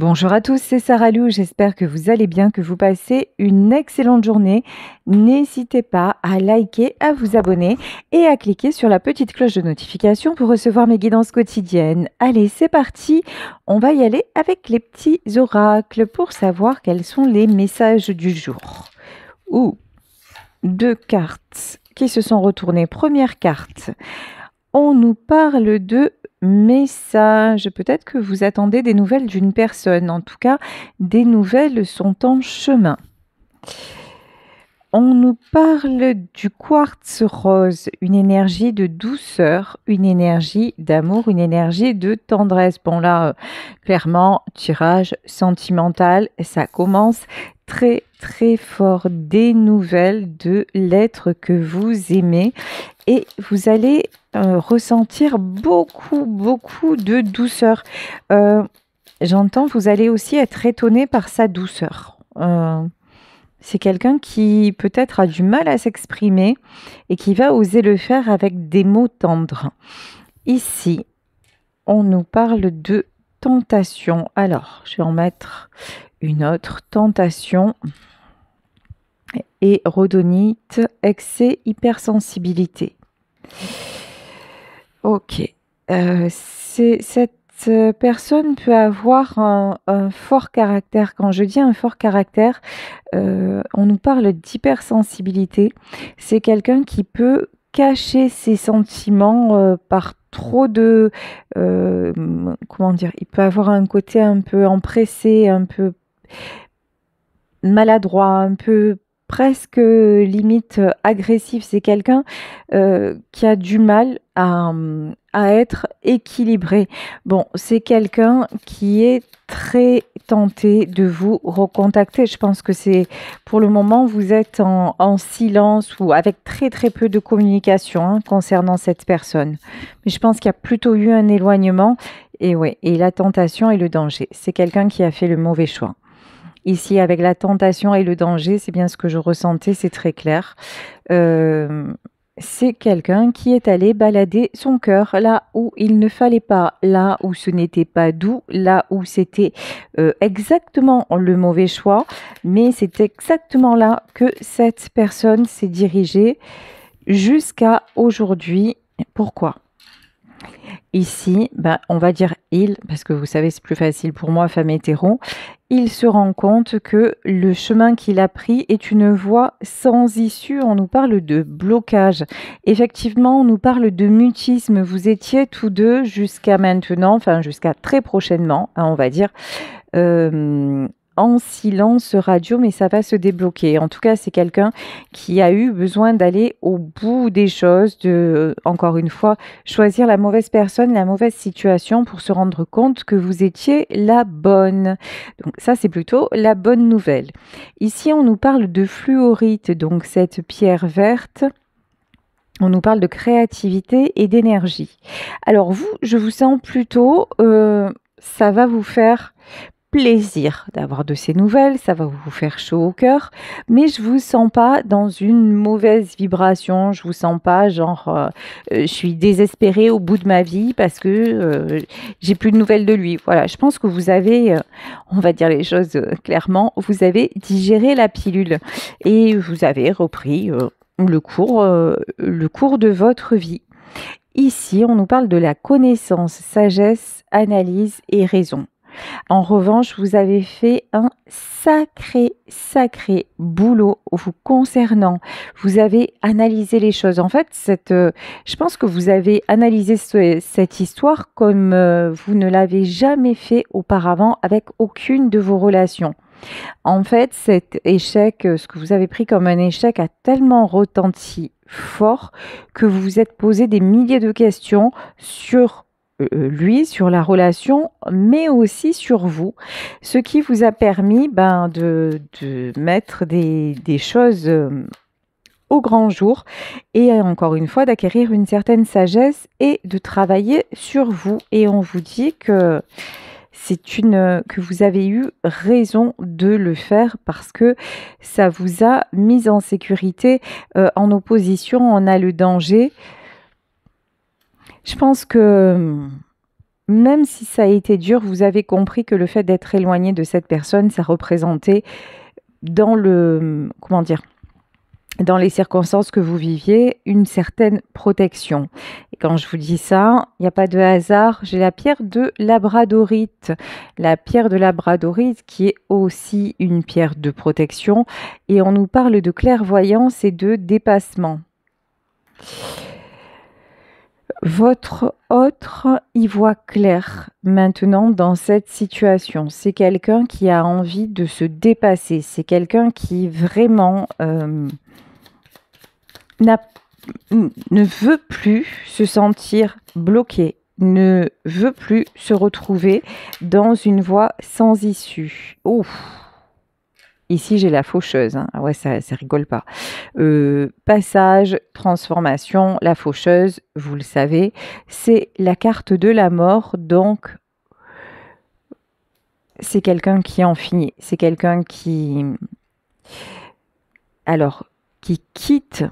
Bonjour à tous, c'est Sarah Lou, j'espère que vous allez bien, que vous passez une excellente journée. N'hésitez pas à liker, à vous abonner et à cliquer sur la petite cloche de notification pour recevoir mes guidances quotidiennes. Allez, c'est parti, on va y aller avec les petits oracles pour savoir quels sont les messages du jour. Ouh, deux cartes qui se sont retournées. Première carte, on nous parle de messages. Peut-être que vous attendez des nouvelles d'une personne. En tout cas, des nouvelles sont en chemin. On nous parle du quartz rose, une énergie de douceur, une énergie d'amour, une énergie de tendresse. Bon là, clairement, tirage sentimental, ça commence très très fort. Des nouvelles de l'être que vous aimez et vous allez ressentir beaucoup de douceur. J'entends, vous allez aussi être étonné par sa douceur. C'est quelqu'un qui peut-être a du mal à s'exprimer et qui va oser le faire avec des mots tendres. Ici, on nous parle de tentation. Alors, je vais en mettre une autre. Tentation et rhodonite, excès, hypersensibilité. Ok. Cette personne peut avoir un fort caractère. Quand je dis un fort caractère, on nous parle d'hypersensibilité. C'est quelqu'un qui peut cacher ses sentiments par trop de... comment dire? Il peut avoir un côté un peu empressé, un peu maladroit, un peu presque limite agressif. C'est quelqu'un qui a du mal à être équilibré. Bon, c'est quelqu'un qui est très tenté de vous recontacter. Je pense que c'est pour le moment, vous êtes en silence ou avec très peu de communication concernant cette personne. Mais je pense qu'il y a plutôt eu un éloignement et ouais, et la tentation et le danger. C'est quelqu'un qui a fait le mauvais choix. Ici, avec la tentation et le danger, c'est bien ce que je ressentais, c'est très clair. C'est quelqu'un qui est allé balader son cœur là où il ne fallait pas, là où ce n'était pas doux, là où c'était exactement le mauvais choix, mais c'est exactement là que cette personne s'est dirigée jusqu'à aujourd'hui. Pourquoi ? Ici, on va dire il, parce que vous savez, c'est plus facile pour moi, femme hétéro. Il se rend compte que le chemin qu'il a pris est une voie sans issue. On nous parle de blocage. Effectivement, on nous parle de mutisme. Vous étiez tous deux jusqu'à maintenant, enfin jusqu'à très prochainement, on va dire, en silence radio, mais ça va se débloquer. En tout cas, c'est quelqu'un qui a eu besoin d'aller au bout des choses, de, encore une fois, choisir la mauvaise personne, la mauvaise situation pour se rendre compte que vous étiez la bonne. Donc ça, c'est plutôt la bonne nouvelle. Ici, on nous parle de fluorite, donc cette pierre verte. On nous parle de créativité et d'énergie. Alors vous, je vous sens plutôt, ça va vous faire plaisir d'avoir de ces nouvelles, ça va vous faire chaud au cœur, mais je vous sens pas dans une mauvaise vibration, je vous sens pas genre je suis désespérée au bout de ma vie parce que j'ai plus de nouvelles de lui. Voilà, je pense que vous avez, on va dire les choses clairement, vous avez digéré la pilule et vous avez repris le cours de votre vie. Ici, on nous parle de la connaissance, sagesse, analyse et raison. En revanche, vous avez fait un sacré boulot vous concernant. Vous avez analysé les choses. En fait, je pense que vous avez analysé cette histoire comme vous ne l'avez jamais fait auparavant avec aucune de vos relations. En fait, cet échec, ce que vous avez pris comme un échec a tellement retenti fort que vous vous êtes posé des milliers de questions sur lui, sur la relation, mais aussi sur vous, ce qui vous a permis de mettre des choses au grand jour et encore une fois d'acquérir une certaine sagesse et de travailler sur vous. Et on vous dit que que vous avez eu raison de le faire parce que ça vous a mis en sécurité. En opposition, on a le danger. Je pense que même si ça a été dur, vous avez compris que le fait d'être éloigné de cette personne, ça représentait dans le, comment dire, dans les circonstances que vous viviez, une certaine protection. Et quand je vous dis ça, il n'y a pas de hasard. J'ai la pierre de labradorite. La pierre de labradorite qui est aussi une pierre de protection. Et on nous parle de clairvoyance et de dépassement. Votre autre y voit clair maintenant dans cette situation. C'est quelqu'un qui a envie de se dépasser. C'est quelqu'un qui vraiment ne veut plus se sentir bloqué, ne veut plus se retrouver dans une voie sans issue. Ouf. Ici, j'ai la faucheuse. Hein. Ah ouais, ça rigole pas. Passage, transformation, la faucheuse, vous le savez, c'est la carte de la mort. Donc, c'est quelqu'un qui en finit. C'est quelqu'un qui... Alors, qui quitte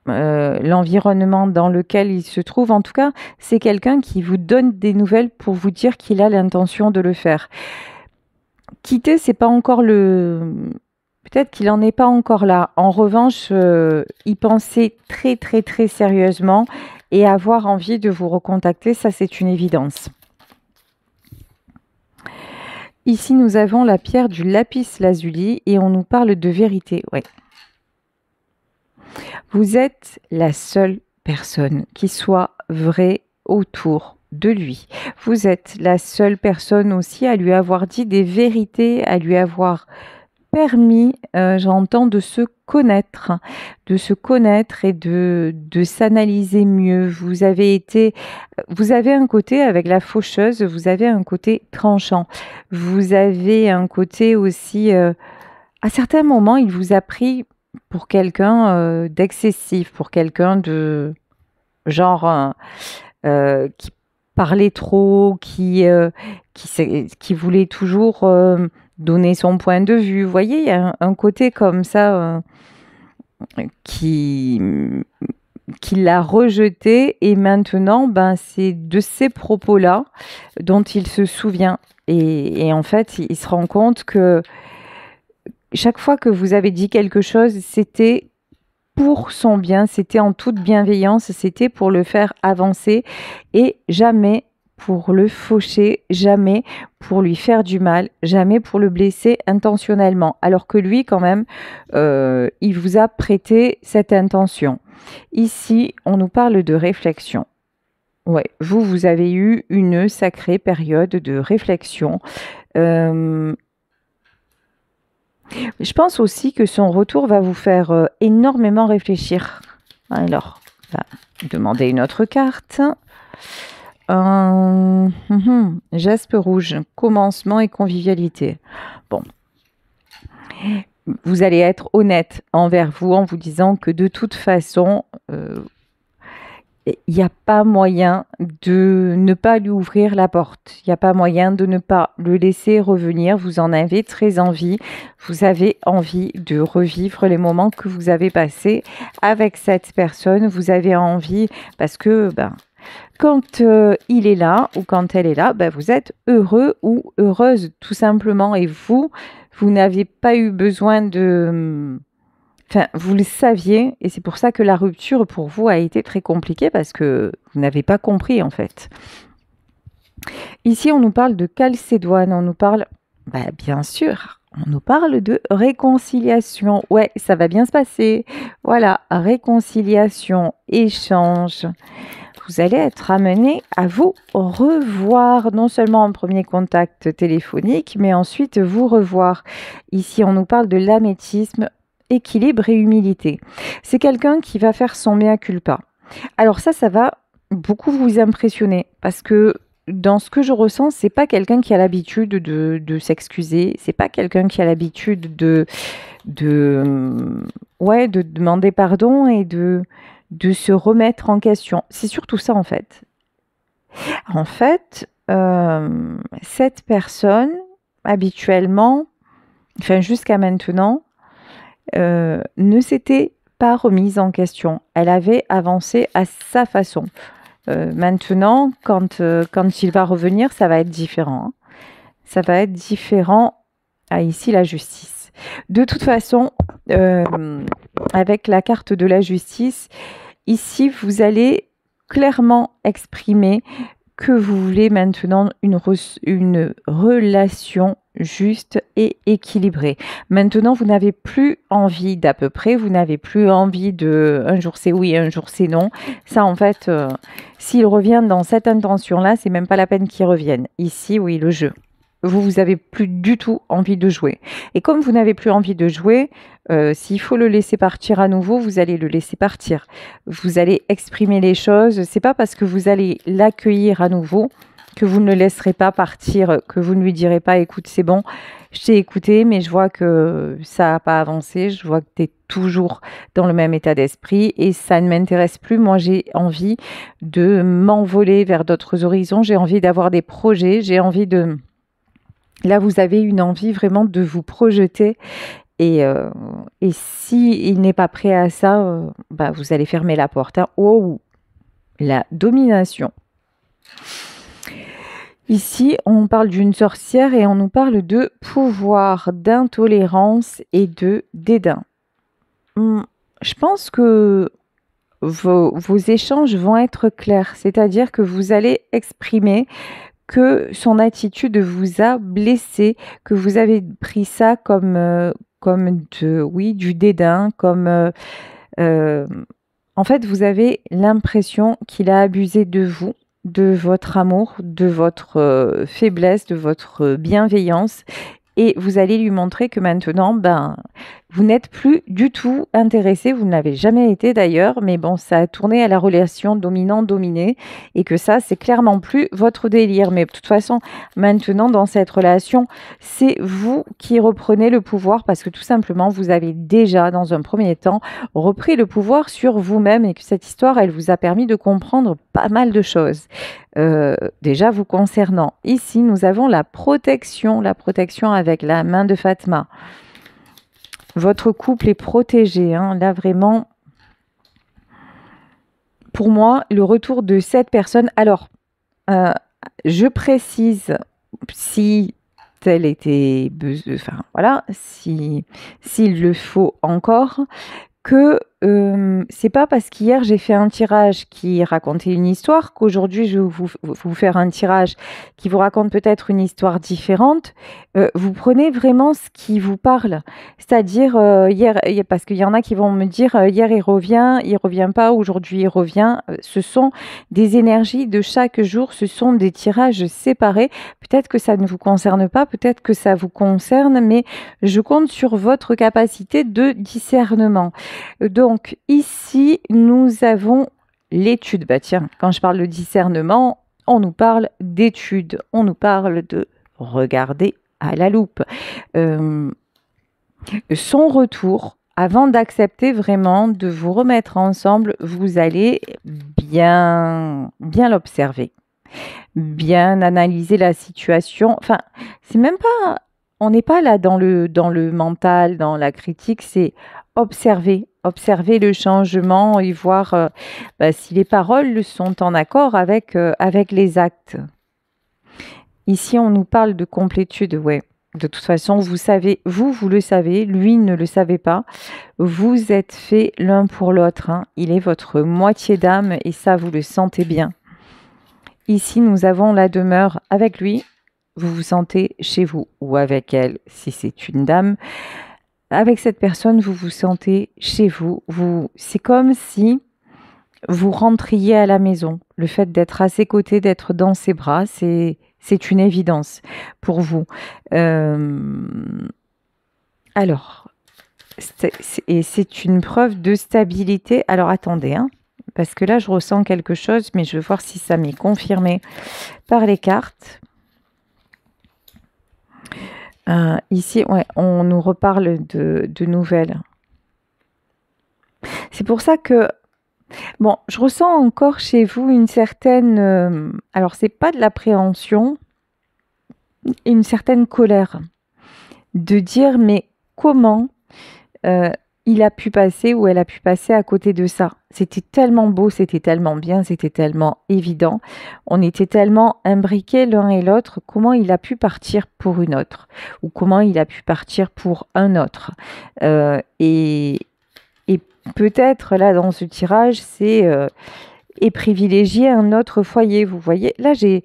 l'environnement dans lequel il se trouve. En tout cas, c'est quelqu'un qui vous donne des nouvelles pour vous dire qu'il a l'intention de le faire. Quitter, c'est pas encore le... Peut-être qu'il n'en est pas encore là. En revanche, y penser très très très sérieusement et avoir envie de vous recontacter, ça c'est une évidence. Ici, nous avons la pierre du lapis lazuli et on nous parle de vérité. Ouais. Vous êtes la seule personne qui soit vraie autour de lui. Vous êtes la seule personne aussi à lui avoir dit des vérités, à lui avoir permis, j'entends, de se connaître et de s'analyser mieux. Vous avez un côté avec la faucheuse, vous avez un côté tranchant. Vous avez un côté aussi, à certains moments, il vous a pris pour quelqu'un d'excessif, pour quelqu'un de genre qui parlait trop, qui voulait toujours donner son point de vue. Vous voyez, il y a un côté comme ça qui l'a rejeté et maintenant, ben, c'est de ces propos-là dont il se souvient. Et en fait, il se rend compte que chaque fois que vous avez dit quelque chose, c'était pour son bien, c'était en toute bienveillance, c'était pour le faire avancer et jamais pour le faucher, jamais pour lui faire du mal, jamais pour le blesser intentionnellement. Alors que lui, quand même, il vous a prêté cette intention. Ici, on nous parle de réflexion. Ouais, vous avez eu une sacrée période de réflexion. Je pense aussi que son retour va vous faire énormément réfléchir. Alors, on va demander une autre carte. Geste rouge, commencement et convivialité. Bon. Vous allez être honnête envers vous en vous disant que de toute façon, il n'y a pas moyen de ne pas lui ouvrir la porte. Il n'y a pas moyen de ne pas le laisser revenir. Vous en avez très envie. Vous avez envie de revivre les moments que vous avez passés avec cette personne. Vous avez envie parce que quand il est là ou quand elle est là, vous êtes heureux ou heureuse tout simplement. Et vous n'avez pas eu besoin de... Enfin, vous le saviez et c'est pour ça que la rupture pour vous a été très compliquée parce que vous n'avez pas compris en fait. Ici, on nous parle de calcédoine, on nous parle, bien sûr, on nous parle de réconciliation. Ouais, ça va bien se passer. Voilà, réconciliation, échange. Vous allez être amené à vous revoir, non seulement en premier contact téléphonique, mais ensuite vous revoir. Ici, on nous parle de l'améthyste, équilibre et humilité. C'est quelqu'un qui va faire son mea culpa. Alors ça va beaucoup vous impressionner parce que dans ce que je ressens, c'est pas quelqu'un qui a l'habitude de s'excuser, c'est pas quelqu'un qui a l'habitude de demander pardon et de se remettre en question. C'est surtout ça en fait. En fait, cette personne, habituellement, enfin jusqu'à maintenant, ne s'était pas remise en question. Elle avait avancé à sa façon. Maintenant, quand il va revenir, ça va être différent, hein. Ça va être différent. Ah, ici, la justice. De toute façon, avec la carte de la justice, ici, vous allez clairement exprimer que vous voulez maintenant une relation juste et équilibrée. Maintenant, vous n'avez plus envie d'à peu près, vous n'avez plus envie de un jour c'est oui, un jour c'est non. Ça, en fait, s'il revient dans cette intention-là, c'est même pas la peine qu'il revienne. Ici, oui, le jeu. Vous avez plus du tout envie de jouer. Et comme vous n'avez plus envie de jouer, s'il faut le laisser partir à nouveau, vous allez le laisser partir. Vous allez exprimer les choses. C'est pas parce que vous allez l'accueillir à nouveau que vous ne le laisserez pas partir, que vous ne lui direz pas, écoute, c'est bon, je t'ai écouté, mais je vois que ça n'a pas avancé, je vois que tu es toujours dans le même état d'esprit et ça ne m'intéresse plus. Moi, j'ai envie de m'envoler vers d'autres horizons, j'ai envie d'avoir des projets, j'ai envie de... Là, vous avez une envie vraiment de vous projeter et si il n'est pas prêt à ça, bah, vous allez fermer la porte, hein. Oh, la domination. Ici, on parle d'une sorcière et on nous parle de pouvoir, d'intolérance et de dédain. Je pense que vos échanges vont être clairs, c'est-à-dire que vous allez exprimer que son attitude vous a blessé, que vous avez pris ça comme, oui, du dédain, en fait, vous avez l'impression qu'il a abusé de vous, de votre amour, de votre faiblesse, de votre bienveillance. Et vous allez lui montrer que maintenant, ben, vous n'êtes plus du tout intéressé, vous ne l'avez jamais été d'ailleurs, mais bon, ça a tourné à la relation dominant-dominé et que ça, c'est clairement plus votre délire. Mais de toute façon, maintenant, dans cette relation, c'est vous qui reprenez le pouvoir parce que tout simplement, vous avez déjà, dans un premier temps, repris le pouvoir sur vous-même et que cette histoire, elle vous a permis de comprendre pas mal de choses. Déjà vous concernant. Ici, nous avons la protection avec la main de Fatma. Votre couple est protégé, hein. Là, vraiment, pour moi, le retour de cette personne... Alors, je précise, si tel était... Enfin, voilà, s'il le faut encore... que c'est pas parce qu'hier j'ai fait un tirage qui racontait une histoire qu'aujourd'hui je vais vous faire un tirage qui vous raconte peut-être une histoire différente. Vous prenez vraiment ce qui vous parle. C'est-à-dire hier, parce qu'il y en a qui vont me dire hier il revient pas, aujourd'hui il revient. Ce sont des énergies de chaque jour, ce sont des tirages séparés. Peut-être que ça ne vous concerne pas, peut-être que ça vous concerne, mais je compte sur votre capacité de discernement. Donc ici, nous avons l'étude. Bah tiens, quand je parle de discernement, on nous parle d'étude, on nous parle de regarder à la loupe. Son retour, avant d'accepter vraiment de vous remettre ensemble, vous allez bien l'observer, bien analyser la situation. Enfin, c'est même pas... On n'est pas là dans le mental, dans la critique, c'est observer le changement et voir si les paroles sont en accord avec les actes. Ici, on nous parle de complétude, ouais. De toute façon, vous savez, vous le savez, lui ne le savait pas. Vous êtes faits l'un pour l'autre, hein. Il est votre moitié d'âme et ça, vous le sentez bien. Ici, nous avons la demeure avec lui. Vous vous sentez chez vous ou avec elle, si c'est une dame. Avec cette personne, vous vous sentez chez vous. C'est comme si vous rentriez à la maison. Le fait d'être à ses côtés, d'être dans ses bras, c'est une évidence pour vous. Alors, c'est une preuve de stabilité. Alors, attendez, hein, parce que là, je ressens quelque chose, mais je vais voir si ça m'est confirmé par les cartes. Ici, ouais, on nous reparle de nouvelles. C'est pour ça que, bon, je ressens encore chez vous une certaine... alors, c'est pas de l'appréhension, une certaine colère. De dire, mais comment il a pu passer ou elle a pu passer à côté de ça. C'était tellement beau, c'était tellement bien, c'était tellement évident. On était tellement imbriqués l'un et l'autre. Comment il a pu partir pour une autre ou comment il a pu partir pour un autre. Euh, et, et peut-être là dans ce tirage, c'est et privilégier un autre foyer. Vous voyez, là j'ai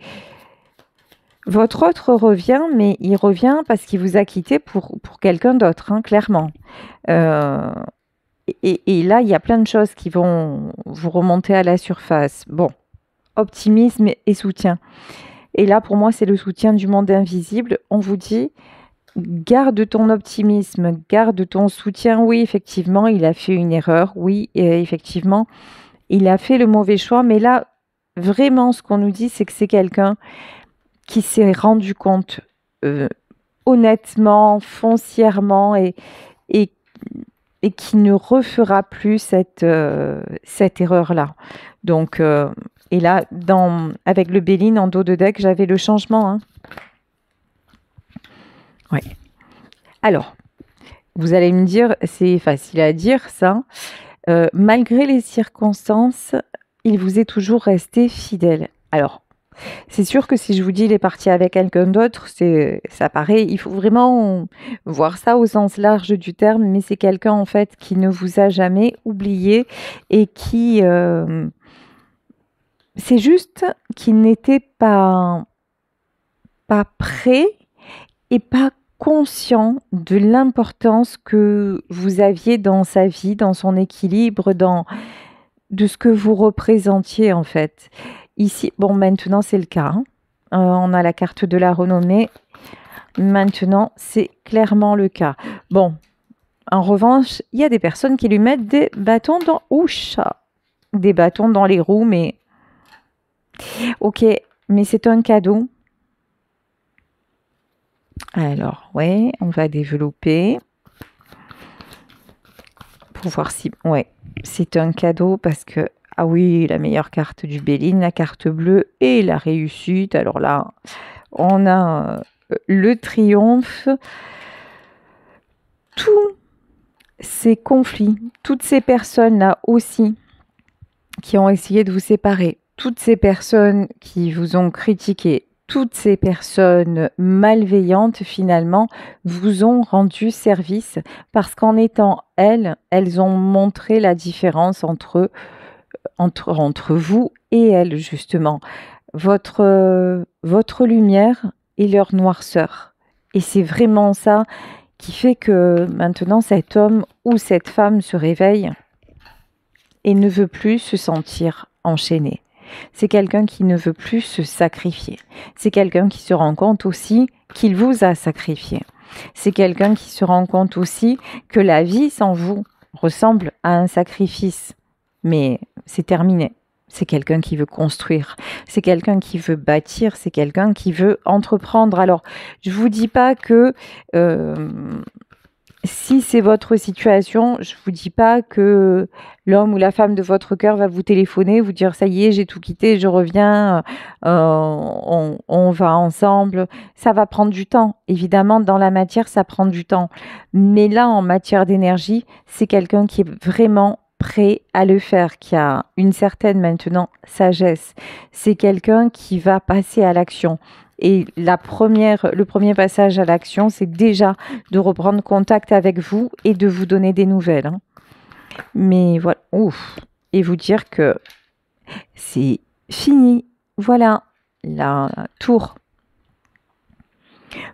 votre autre revient, mais il revient parce qu'il vous a quitté pour quelqu'un d'autre, hein, clairement. Euh, et là, il y a plein de choses qui vont vous remonter à la surface. Bon, optimisme et soutien. Et là, pour moi, c'est le soutien du monde invisible. On vous dit, garde ton optimisme, garde ton soutien. Oui, effectivement, il a fait une erreur. Oui, effectivement, il a fait le mauvais choix. Mais là, vraiment, ce qu'on nous dit, c'est que c'est quelqu'un qui s'est rendu compte euh, honnêtement, foncièrement et et qui ne refera plus cette erreur-là. Donc, et là, avec le Béline en dos de deck, j'avais le changement. Hein. Ouais. Alors, vous allez me dire, c'est facile à dire ça. Malgré les circonstances, il vous est toujours resté fidèle. Alors, c'est sûr que si je vous dis il est parti avec quelqu'un d'autre, ça paraît, il faut vraiment voir ça au sens large du terme, mais c'est quelqu'un en fait qui ne vous a jamais oublié et qui, c'est juste qu'il n'était pas prêt et pas conscient de l'importance que vous aviez dans sa vie, dans son équilibre, de ce que vous représentiez en fait. Ici, bon, maintenant c'est le cas. Hein. On a la carte de la renommée. Maintenant, c'est clairement le cas. Bon, en revanche, il y a des personnes qui lui mettent des bâtons dans... Ouch, des bâtons dans les roues, mais... Ok, mais c'est un cadeau. Alors, ouais, on va développer. Pour voir si... Ouais, c'est un cadeau parce que... Ah oui, la meilleure carte du Béline, la carte bleue et la réussite. Alors là, on a le triomphe. Tous ces conflits, toutes ces personnes-là aussi qui ont essayé de vous séparer, toutes ces personnes qui vous ont critiqué, toutes ces personnes malveillantes finalement vous ont rendu service parce qu'en étant elles ont montré la différence entre vous et elles, justement. Votre lumière et leur noirceur. Et c'est vraiment ça qui fait que maintenant cet homme ou cette femme se réveille et ne veut plus se sentir enchaîné. C'est quelqu'un qui ne veut plus se sacrifier. C'est quelqu'un qui se rend compte aussi qu'il vous a sacrifié. C'est quelqu'un qui se rend compte aussi que la vie sans vous ressemble à un sacrifice. Mais c'est terminé. C'est quelqu'un qui veut construire, c'est quelqu'un qui veut bâtir, c'est quelqu'un qui veut entreprendre. Alors, je ne vous dis pas que si c'est votre situation, je ne vous dis pas que l'homme ou la femme de votre cœur va vous téléphoner, vous dire ça y est, j'ai tout quitté, je reviens, on va ensemble. Ça va prendre du temps. Évidemment, dans la matière, ça prend du temps. Mais là, en matière d'énergie, c'est quelqu'un qui est vraiment prêt à le faire, qui a une certaine maintenant sagesse. C'est quelqu'un qui va passer à l'action. Et le premier passage à l'action, c'est déjà de reprendre contact avec vous et de vous donner des nouvelles. Hein. Mais voilà, ouf, et vous dire que c'est fini. Voilà, la tour.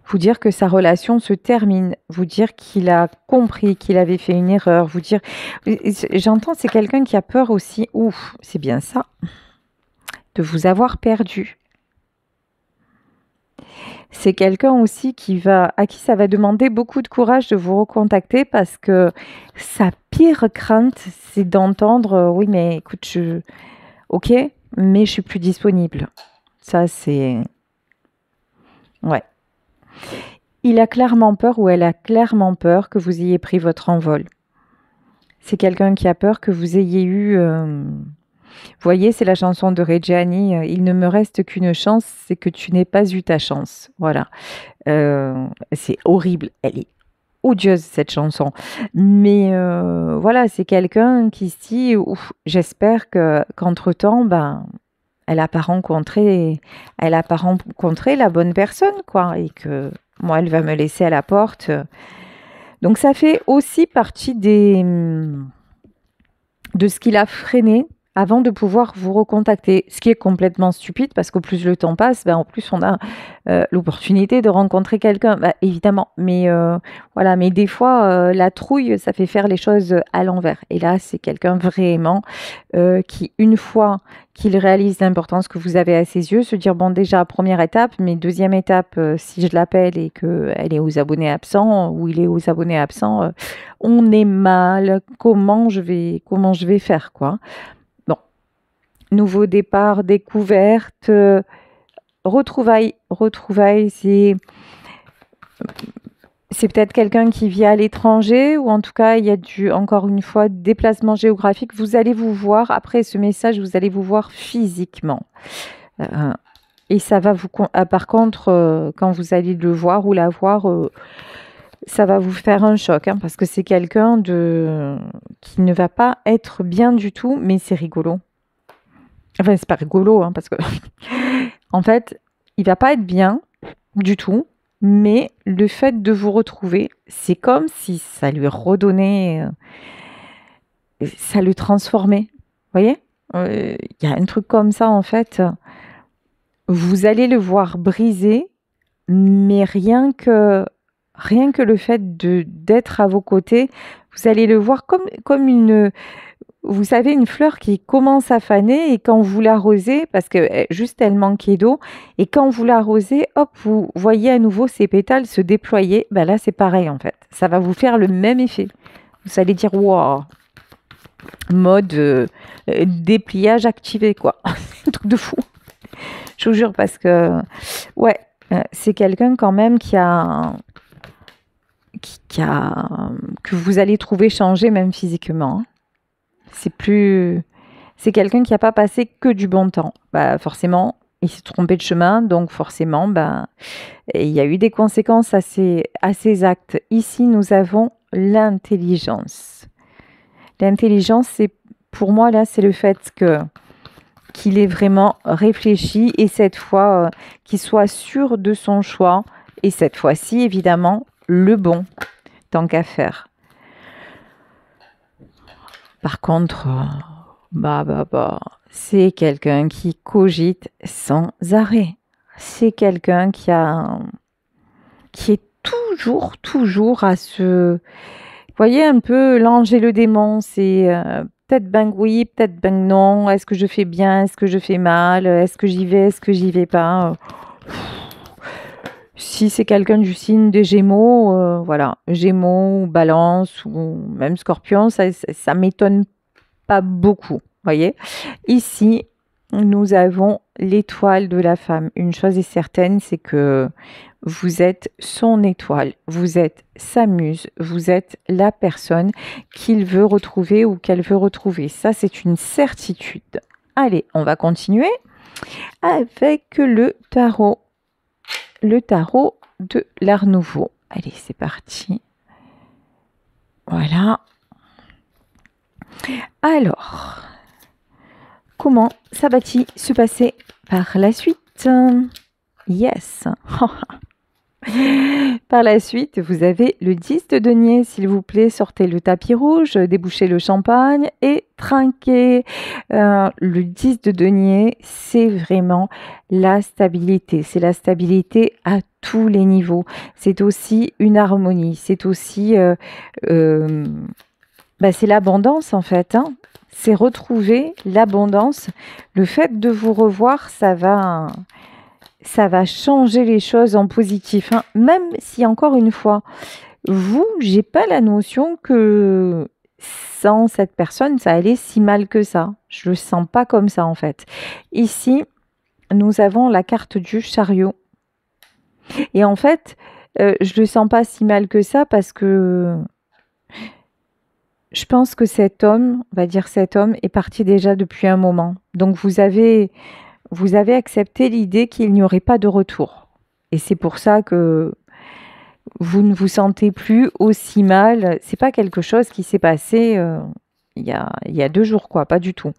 Vous dire que sa relation se termine, vous dire qu'il a compris qu'il avait fait une erreur, vous dire... J'entends, c'est quelqu'un qui a peur aussi, ouf, c'est bien ça, de vous avoir perdu. C'est quelqu'un aussi à qui ça va demander beaucoup de courage de vous recontacter parce que sa pire crainte, c'est d'entendre oui, mais écoute, ok, mais je suis plus disponible. Ça, c'est... Ouais. Il a clairement peur ou elle a clairement peur que vous ayez pris votre envol. C'est quelqu'un qui a peur que vous ayez eu... Vous voyez, c'est la chanson de Reggiani, il ne me reste qu'une chance, c'est que tu n'aies pas eu ta chance. Voilà. C'est horrible. Elle est odieuse cette chanson. Mais voilà, c'est quelqu'un qui se dit, ouf, j'espère que qu'entre-temps, ben, elle a pas rencontré la bonne personne, quoi, et que moi, elle va me laisser à la porte. Donc ça fait aussi partie de ce qui l'a freiné avant de pouvoir vous recontacter. Ce qui est complètement stupide parce qu'au plus le temps passe, ben, en plus on a l'opportunité de rencontrer quelqu'un, bah, évidemment. Mais voilà, mais des fois, la trouille, ça fait faire les choses à l'envers. Et là, c'est quelqu'un vraiment qui, une fois qu'il réalise l'importance que vous avez à ses yeux, se dire, bon, déjà, première étape, mais deuxième étape, si je l'appelle et qu'elle est aux abonnés absents ou il est aux abonnés absents, on est mal, comment je vais faire, quoi. Bon, nouveau départ, découverte, retrouvailles, c'est peut-être quelqu'un qui vit à l'étranger ou en tout cas, il y a encore une fois, déplacement géographique. Vous allez vous voir, après ce message, vous allez vous voir physiquement. Et ça va par contre, quand vous allez le voir ou la voir, ça va vous faire un choc, hein, parce que c'est quelqu'un qui ne va pas être bien du tout, mais c'est rigolo. Enfin, c'est pas rigolo, hein, parce que en fait, il va pas être bien du tout, mais le fait de vous retrouver, c'est comme si ça lui redonnait, ça le transformait. Vous voyez? Il y a un truc comme ça, en fait. Vous allez le voir briser, mais rien que le fait d'être à vos côtés, vous allez le voir comme vous savez, une fleur qui commence à faner et quand vous l'arrosez, parce que juste elle manquait d'eau, et quand vous l'arrosez, hop, vous voyez à nouveau ses pétales se déployer. Ben là, c'est pareil en fait. Ça va vous faire le même effet. Vous allez dire, waouh, mode dépliage activé, quoi. Un truc de fou. Je vous jure, parce que, ouais, c'est quelqu'un quand même que vous allez trouver changé même physiquement. C'est quelqu'un qui n'a pas passé que du bon temps. Bah, forcément, il s'est trompé de chemin, donc forcément, bah, il y a eu des conséquences à ses actes. Ici, nous avons l'intelligence. L'intelligence, pour moi, là, c'est le fait qu'il ait vraiment réfléchi et cette fois, qu'il soit sûr de son choix et cette fois-ci, évidemment, le bon, tant qu'à faire. Par contre, c'est quelqu'un qui cogite sans arrêt. C'est quelqu'un qui est toujours à se... Vous voyez un peu l'ange et le démon, c'est peut-être ben oui, peut-être ben non, est-ce que je fais bien, est-ce que je fais mal, est-ce que j'y vais, est-ce que j'y vais pas. Si c'est quelqu'un du signe des Gémeaux, voilà, Gémeaux, Balance ou même Scorpion, ça m'étonne pas beaucoup, voyez. Ici, nous avons l'étoile de la femme. Une chose est certaine, c'est que vous êtes son étoile, vous êtes sa muse, vous êtes la personne qu'il veut retrouver ou qu'elle veut retrouver. Ça, c'est une certitude. Allez, on va continuer avec le tarot de l'Art Nouveau. Allez, c'est parti. Voilà. Alors, comment ça va-t-il se passer par la suite? Yes. Par la suite, vous avez le 10 de denier, s'il vous plaît, sortez le tapis rouge, débouchez le champagne et trinquez. Le 10 de denier, c'est vraiment la stabilité. C'est la stabilité à tous les niveaux. C'est aussi une harmonie. C'est aussi... c'est l'abondance en fait. Hein. C'est retrouver l'abondance. Le fait de vous revoir, ça va changer les choses en positif. Hein. Même si, encore une fois, j'ai pas la notion que sans cette personne, ça allait si mal que ça. Je le sens pas comme ça, en fait. Ici, nous avons la carte du chariot. Et en fait, je le sens pas si mal que ça parce que je pense que cet homme est parti déjà depuis un moment. Donc, vous avez accepté l'idée qu'il n'y aurait pas de retour. Et c'est pour ça que vous ne vous sentez plus aussi mal. C'est pas quelque chose qui s'est passé il y a 2 jours, quoi, pas du tout.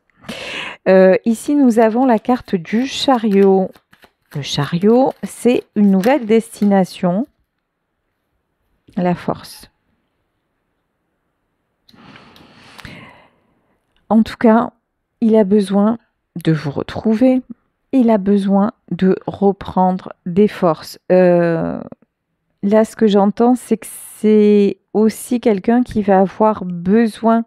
Ici, nous avons la carte du chariot. Le chariot, c'est une nouvelle destination, la force. En tout cas, il a besoin de vous retrouver. Il a besoin de reprendre des forces. Là, ce que j'entends, c'est que c'est aussi quelqu'un qui va avoir besoin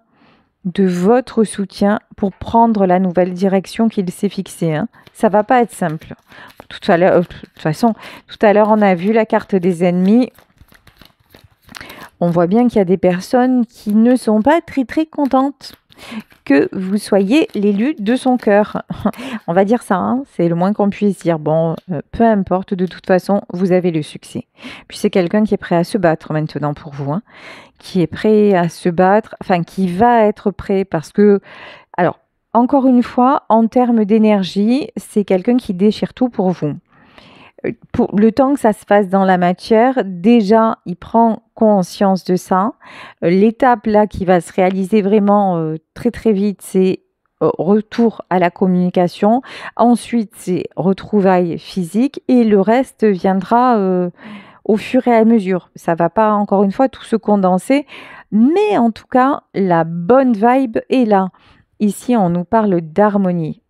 de votre soutien pour prendre la nouvelle direction qu'il s'est fixée. Hein. Ça va pas être simple. De toute façon, tout à l'heure, on a vu la carte des ennemis. On voit bien qu'il y a des personnes qui ne sont pas très très contentes que vous soyez l'élu de son cœur. On va dire ça, hein, c'est le moins qu'on puisse dire. Bon, peu importe, de toute façon, vous avez le succès. Puis c'est quelqu'un qui est prêt à se battre maintenant pour vous, hein, qui est prêt à se battre, enfin qui va être prêt parce que, alors, encore une fois, en termes d'énergie, c'est quelqu'un qui déchire tout pour vous. Pour le temps que ça se passe dans la matière, déjà, il prend conscience de ça. L'étape là qui va se réaliser vraiment très très vite, c'est retour à la communication. Ensuite, c'est retrouvailles physiques et le reste viendra au fur et à mesure. Ça va pas encore une fois tout se condenser, mais en tout cas, la bonne vibe est là. Ici, on nous parle d'harmonie.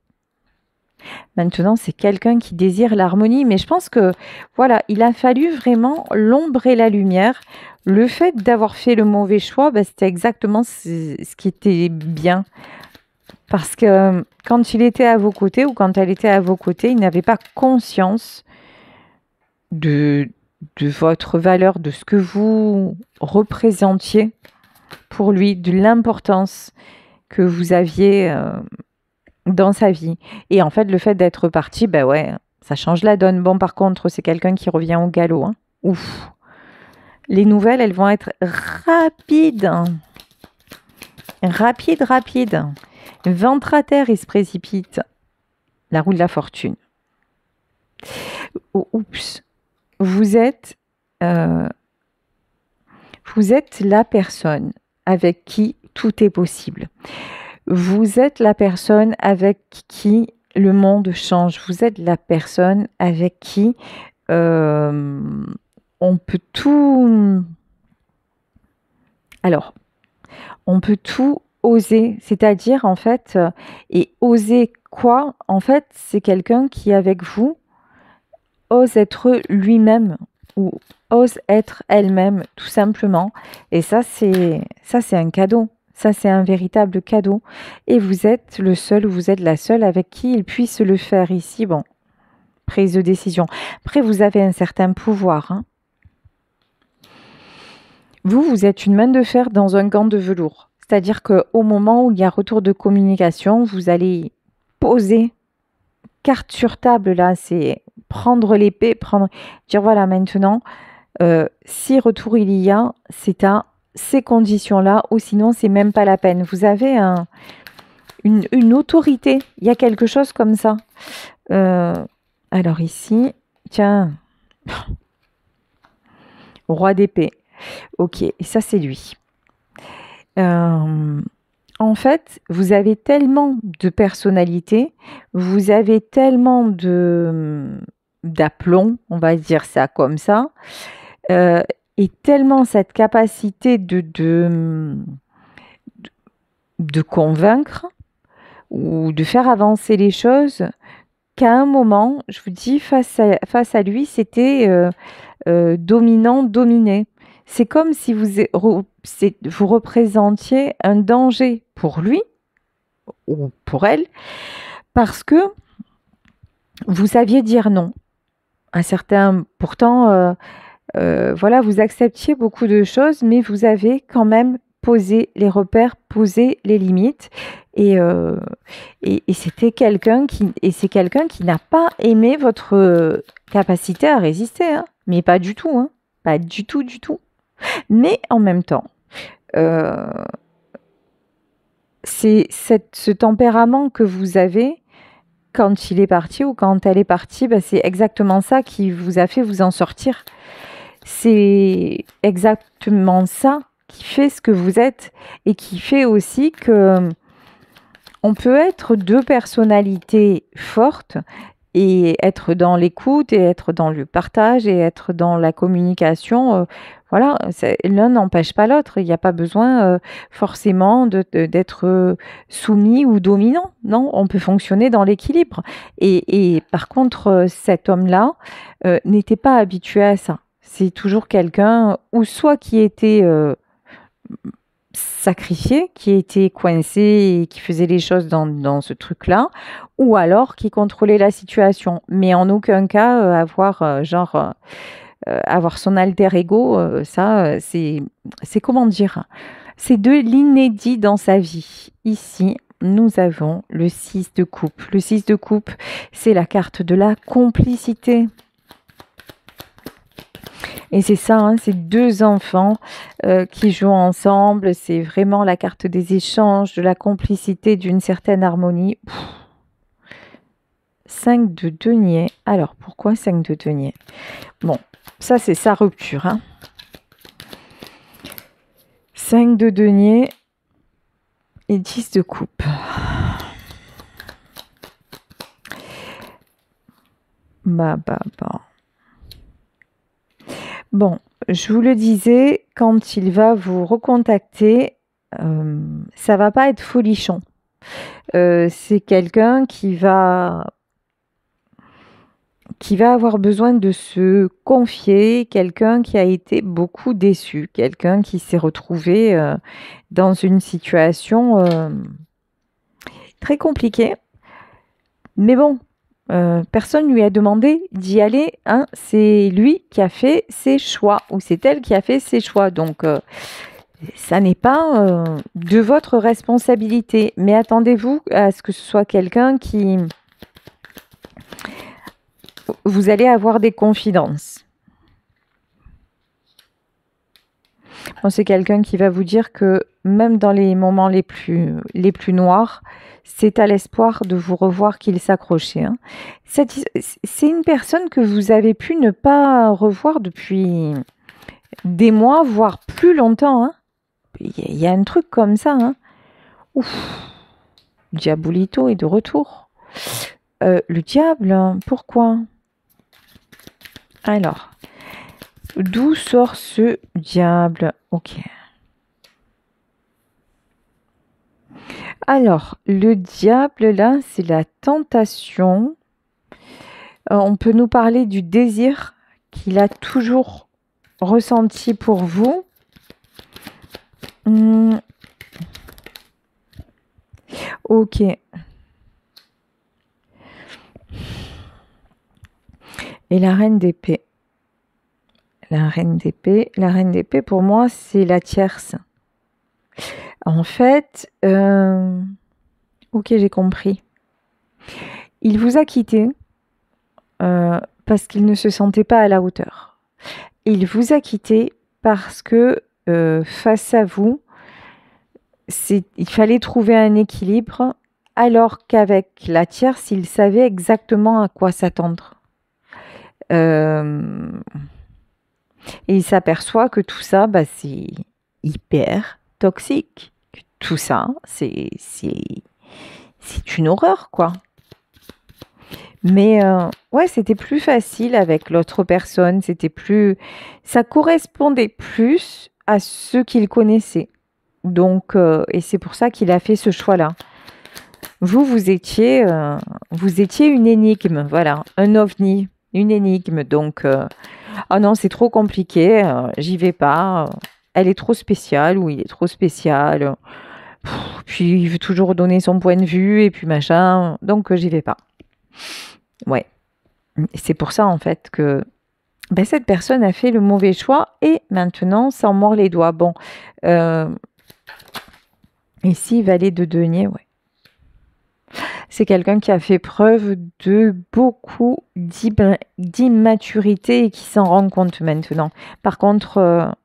Maintenant, c'est quelqu'un qui désire l'harmonie, mais je pense que voilà, il a fallu vraiment l'ombre et la lumière. Le fait d'avoir fait le mauvais choix, bah, c'était exactement ce qui était bien. Parce que quand il était à vos côtés ou quand elle était à vos côtés, il n'avait pas conscience de votre valeur, de ce que vous représentiez pour lui, de l'importance que vous aviez dans sa vie. Et en fait, le fait d'être parti, ben ouais, ça change la donne. Bon, par contre, c'est quelqu'un qui revient au galop. Hein. Ouf. Les nouvelles, elles vont être rapides. Rapides. Ventre à terre, il se précipite. La roue de la fortune. Oups. Vous êtes la personne avec qui tout est possible. Vous êtes la personne avec qui le monde change. Vous êtes la personne avec qui on peut tout... Alors, on peut tout oser. C'est-à-dire, en fait, et oser quoi? En fait, c'est quelqu'un qui, avec vous, ose être lui-même ou ose être elle-même, tout simplement. Et ça, c'est un cadeau. Ça, c'est un véritable cadeau. Et vous êtes le seul ou vous êtes la seule avec qui il puisse le faire ici. Bon, prise de décision. Après, vous avez un certain pouvoir. Hein. Vous êtes une main de fer dans un gant de velours. C'est-à-dire qu'au moment où il y a retour de communication, vous allez poser carte sur table, là, c'est prendre l'épée, dire voilà, maintenant, si retour il y a, c'est à ces conditions-là, ou sinon, c'est même pas la peine. Vous avez une autorité, il y a quelque chose comme ça. Alors ici, tiens, roi d'épée. Ok, et ça, c'est lui. En fait, vous avez tellement de personnalité, vous avez tellement d'aplomb, on va dire ça comme ça, et tellement cette capacité de convaincre ou de faire avancer les choses qu'à un moment, je vous dis, face à lui, c'était dominant-dominé. C'est comme si vous représentiez un danger pour lui ou pour elle, parce que vous saviez dire non. Pourtant, voilà, vous acceptiez beaucoup de choses, mais vous avez quand même posé les repères, posé les limites. Et c'est quelqu'un qui n'a pas aimé votre capacité à résister, hein, mais pas du tout, hein, pas du tout, du tout. Mais en même temps, c'est ce tempérament que vous avez quand il est parti ou quand elle est partie, bah, c'est exactement ça qui vous a fait vous en sortir. C'est exactement ça qui fait ce que vous êtes et qui fait aussi que on peut être deux personnalités fortes et être dans l'écoute et être dans le partage et être dans la communication. Voilà, l'un n'empêche pas l'autre. Il n'y a pas besoin forcément d'être soumis ou dominant. Non, on peut fonctionner dans l'équilibre. Et par contre, cet homme-là n'était pas habitué à ça. C'est toujours quelqu'un, ou soit qui était sacrifié, qui était coincé et qui faisait les choses dans ce truc-là, ou alors qui contrôlait la situation. Mais en aucun cas avoir son alter ego, c'est comment dire, c'est de l'inédit dans sa vie. Ici, nous avons le 6 de coupe. Le 6 de coupe, c'est la carte de la complicité. Et c'est ça, hein, c'est deux enfants qui jouent ensemble. C'est vraiment la carte des échanges, de la complicité, d'une certaine harmonie. 5 de denier. Alors, pourquoi 5 de denier? Bon, ça, c'est sa rupture. Hein. 5 de denier et 10 de coupe. Bah. Bon, je vous le disais, quand il va vous recontacter, ça va pas être folichon. C'est quelqu'un qui va avoir besoin de se confier, quelqu'un qui a été beaucoup déçu, quelqu'un qui s'est retrouvé dans une situation très compliquée. Mais bon, personne ne lui a demandé d'y aller. Hein. C'est lui qui a fait ses choix ou c'est elle qui a fait ses choix. Donc, ça n'est pas de votre responsabilité. Mais attendez-vous à ce que ce soit quelqu'un qui... Vous allez avoir des confidences. Bon, c'est quelqu'un qui va vous dire que même dans les moments les plus noirs, c'est à l'espoir de vous revoir qu'il s'accrochait. Hein. C'est une personne que vous avez pu ne pas revoir depuis des mois, voire plus longtemps. Hein. Il y a un truc comme ça. Hein. Ouf, Diabolito est de retour. Le diable, pourquoi? Alors, d'où sort ce diable? Ok. Alors, le diable, là, c'est la tentation. On peut nous parler du désir qu'il a toujours ressenti pour vous. Ok. Et la reine d'épée. La reine d'épée, pour moi, c'est la tierce. En fait, ok, j'ai compris. Il vous a quitté parce qu'il ne se sentait pas à la hauteur. Il vous a quitté parce que face à vous, il fallait trouver un équilibre, alors qu'avec la tierce, il savait exactement à quoi s'attendre. Et il s'aperçoit que tout ça, c'est hyper toxique. Tout ça, c'est une horreur, quoi. Mais ouais, c'était plus facile avec l'autre personne. Ça correspondait plus à ce qu'il connaissait. Donc, et c'est pour ça qu'il a fait ce choix-là. Vous étiez une énigme, voilà, un ovni, une énigme. Donc, oh non, c'est trop compliqué, j'y vais pas. Elle est trop spéciale ou il est trop spécial. Puis il veut toujours donner son point de vue et puis machin. Donc, j'y vais pas. Ouais. C'est pour ça en fait que cette personne a fait le mauvais choix et maintenant s'en mord les doigts. Bon. Ici, valet de denier, ouais. C'est quelqu'un qui a fait preuve de beaucoup d'immaturité et qui s'en rend compte maintenant. Par contre,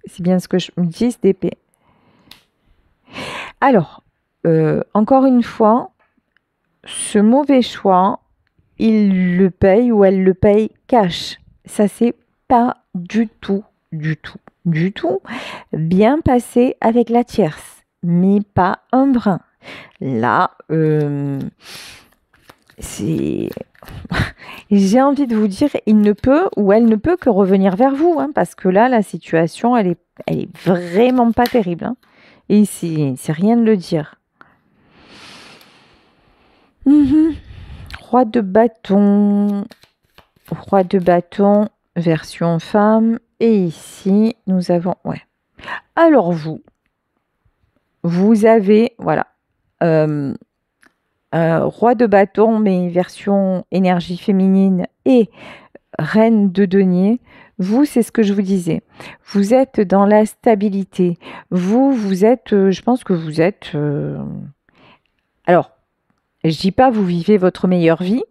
c'est bien ce que je me dis d'épée. Alors, encore une fois, ce mauvais choix, il le paye ou elle le paye cash. Ça, c'est pas du tout, du tout, du tout bien passé avec la tierce, mais pas un brin. Là, c'est... J'ai envie de vous dire, il ne peut ou elle ne peut que revenir vers vous, hein, parce que là, la situation, elle est vraiment pas terrible, hein. Et c'est rien de le dire. Mhm. Roi de bâton, roi de bâton, version femme. Et ici, nous avons... Ouais. Alors vous avez, voilà, euh, roi de bâton, mais version énergie féminine et reine de denier. Vous, c'est ce que je vous disais. Vous êtes dans la stabilité. Vous êtes, je pense que vous êtes... alors, je dis pas vous vivez votre meilleure vie,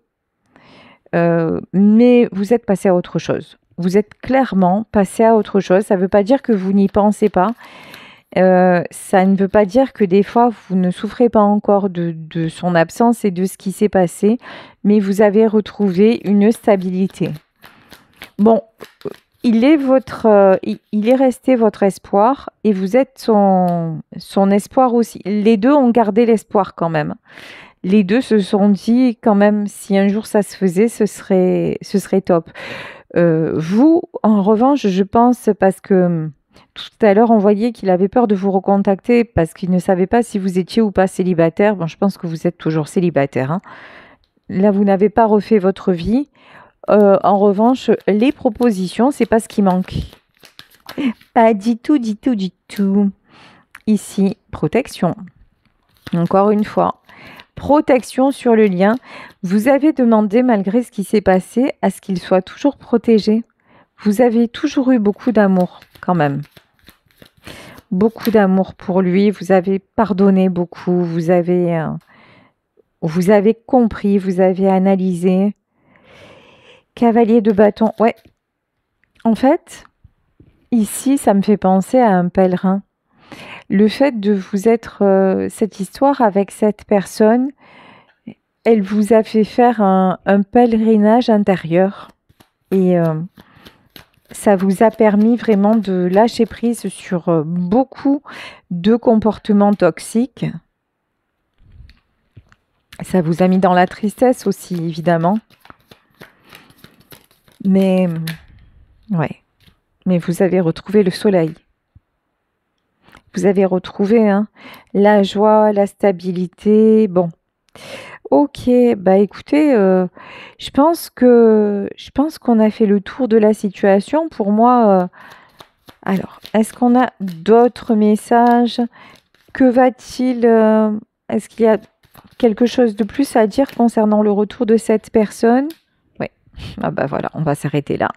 mais vous êtes passé à autre chose. Vous êtes clairement passé à autre chose. Ça ne veut pas dire que vous n'y pensez pas. Ça ne veut pas dire que des fois, vous ne souffrez pas encore de son absence et de ce qui s'est passé, mais vous avez retrouvé une stabilité. Bon, il est resté votre espoir et vous êtes son espoir aussi. Les deux ont gardé l'espoir quand même. Les deux se sont dit quand même, si un jour ça se faisait, ce serait top. Vous, en revanche, je pense, parce que tout à l'heure, on voyait qu'il avait peur de vous recontacter parce qu'il ne savait pas si vous étiez ou pas célibataire. Bon, je pense que vous êtes toujours célibataire, hein. Là, vous n'avez pas refait votre vie. En revanche, les propositions, c'est pas ce qui manque. Pas du tout, du tout, du tout. Ici, protection. Encore une fois, protection sur le lien. Vous avez demandé, malgré ce qui s'est passé, à ce qu'il soit toujours protégé. Vous avez toujours eu beaucoup d'amour, quand même. Beaucoup d'amour pour lui. Vous avez pardonné beaucoup. Vous avez compris. Vous avez analysé. Cavalier de bâton. Ouais. En fait, ici, ça me fait penser à un pèlerin. Le fait de vous être cette histoire avec cette personne, elle vous a fait faire un pèlerinage intérieur et ça vous a permis vraiment de lâcher prise sur beaucoup de comportements toxiques. Ça vous a mis dans la tristesse aussi, évidemment. Mais ouais, mais vous avez retrouvé le soleil. Vous avez retrouvé la joie, la stabilité. Bon, ok, bah écoutez, je pense qu'on a fait le tour de la situation. Pour moi, alors, est-ce qu'on a d'autres messages? Que va-t-il Est-ce qu'il y a quelque chose de plus à dire concernant le retour de cette personne? Oui, ah bah voilà, on va s'arrêter là.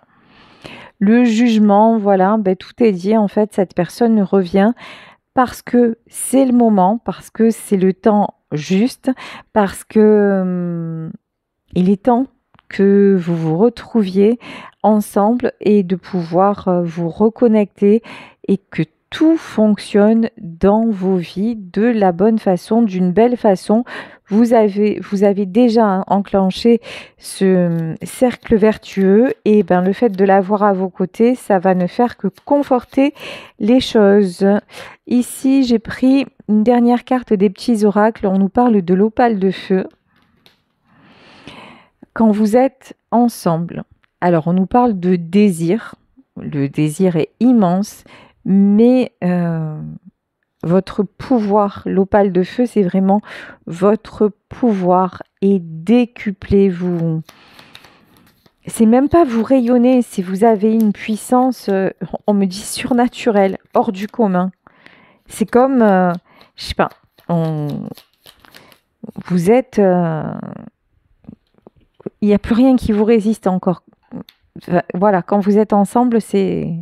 Le jugement, voilà, ben tout est dit. En fait, cette personne revient parce que c'est le moment, parce que c'est le temps juste, parce que il est temps que vous vous retrouviez ensemble et de pouvoir vous reconnecter et que tout fonctionne dans vos vies de la bonne façon, d'une belle façon. Vous avez déjà enclenché ce cercle vertueux et ben, le fait de l'avoir à vos côtés, ça va ne faire que conforter les choses. Ici, j'ai pris une dernière carte des petits oracles. On nous parle de l'opale de feu. Quand vous êtes ensemble, alors on nous parle de désir. Le désir est immense, mais votre pouvoir, l'opale de feu, c'est vraiment votre pouvoir et décuplez-vous. C'est même pas vous rayonner, si vous avez une puissance, on me dit surnaturelle, hors du commun. C'est comme, je sais pas, vous êtes, il n'y a plus rien qui vous résiste encore. Voilà, quand vous êtes ensemble, c'est...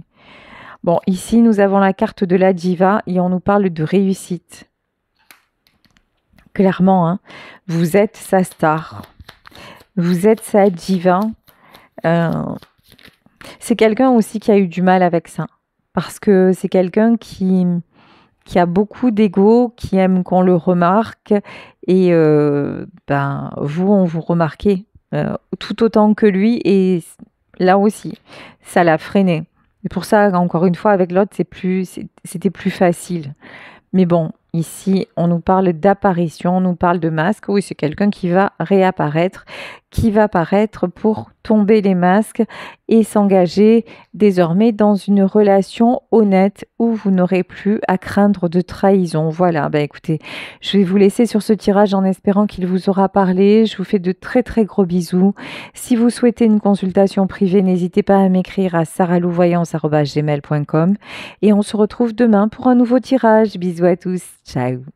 Bon, ici, nous avons la carte de la diva et on nous parle de réussite. Clairement, hein, vous êtes sa star. Vous êtes sa diva. C'est quelqu'un aussi qui a eu du mal avec ça. Parce que c'est quelqu'un qui a beaucoup d'ego, qui aime qu'on le remarque. Et ben, vous, on vous remarquez tout autant que lui. Et là aussi, ça l'a freiné. Et pour ça, encore une fois, avec l'autre, c'était plus facile. Mais bon, ici, on nous parle d'apparition, on nous parle de masque. Oui, c'est quelqu'un qui va réapparaître, qui va apparaître pour tomber les masques et s'engager désormais dans une relation honnête où vous n'aurez plus à craindre de trahison. Voilà, ben écoutez, je vais vous laisser sur ce tirage en espérant qu'il vous aura parlé. Je vous fais de très très gros bisous. Si vous souhaitez une consultation privée, n'hésitez pas à m'écrire à saralouvoyance@gmail.com et on se retrouve demain pour un nouveau tirage. Bisous à tous. Ciao.